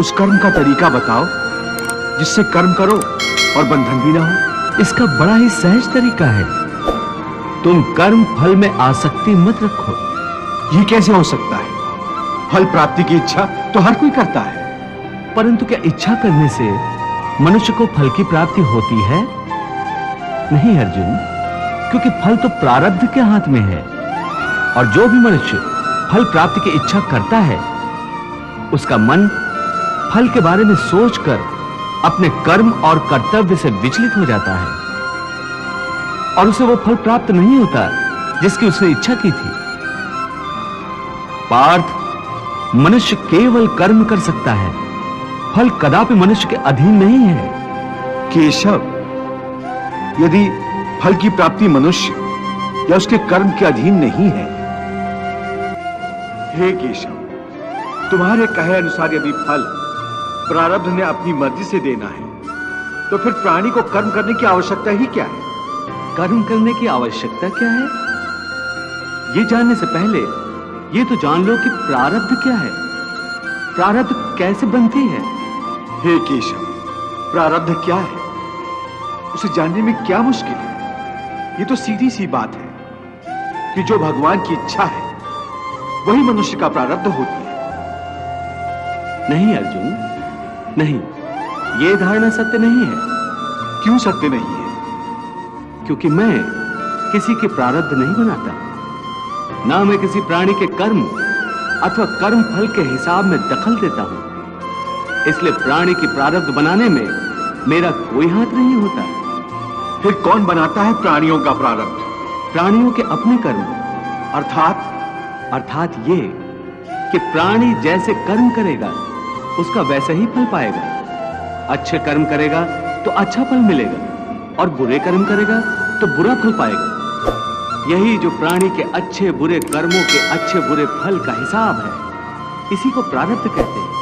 उस कर्म का तरीका बताओ जिससे कर्म करो और बंधन भी ना हो। इसका बड़ा ही सहज तरीका है। तुम कर्म फल में आसक्ति मत रखो। ये कैसे हो सकता है? फल प्राप्ति की इच्छा तो हर कोई करता है। परंतु क्या इच्छा करने से मनुष्य को फल की प्राप्ति होती है? नहीं अर्जुन, क्योंकि फल तो प्रारब्ध के हाथ में है। और जो भी मनुष्य फल प्राप्ति की इच्छा करता है, उसका मन फल के बारे में सोचकर अपने कर्म और कर्तव्य से विचलित हो जाता है और उसे वो फल प्राप्त नहीं होता जिसकी उसने इच्छा की थी। पार्थ, मनुष्य केवल कर्म कर सकता है, फल कदापि मनुष्य के अधीन नहीं है। केशव, यदि फल की प्राप्ति मनुष्य या उसके कर्म के अधीन नहीं है, हे केशव, तुम्हारे कहे अनुसार यदि फल प्रारब्ध ने अपनी मर्जी से देना है, तो फिर प्राणी को कर्म करने की आवश्यकता ही क्या है? कर्म करने की आवश्यकता क्या है? ये जानने से पहले ये तो जान लो कि प्रारब्ध क्या है, प्रारब्ध कैसे बनती है। हे केशव, प्रारब्ध क्या है? उसे जानने में क्या मुश्किल है? ये तो सीधी सी बात है कि जो भगवान की इच्छा है वही मनुष्य का प्रारब्ध होती है। नहीं अर्जुन, नहीं, ये धारणा सत्य नहीं है। क्यों सत्य नहीं है? क्योंकि मैं किसी के प्रारब्ध नहीं बनाता, ना मैं किसी प्राणी के कर्म अथवा कर्म फल के हिसाब में दखल देता हूं। इसलिए प्राणी की प्रारब्ध बनाने में मेरा कोई हाथ नहीं होता। फिर कौन बनाता है प्राणियों का प्रारब्ध? प्राणियों के अपने कर्म। अर्थात ये कि प्राणी जैसे कर्म करेगा उसका वैसा ही फल पाएगा। अच्छे कर्म करेगा तो अच्छा फल मिलेगा और बुरे कर्म करेगा तो बुरा फल पाएगा। यही जो प्राणी के अच्छे बुरे कर्मों के अच्छे बुरे फल का हिसाब है, इसी को प्रारब्ध कहते हैं।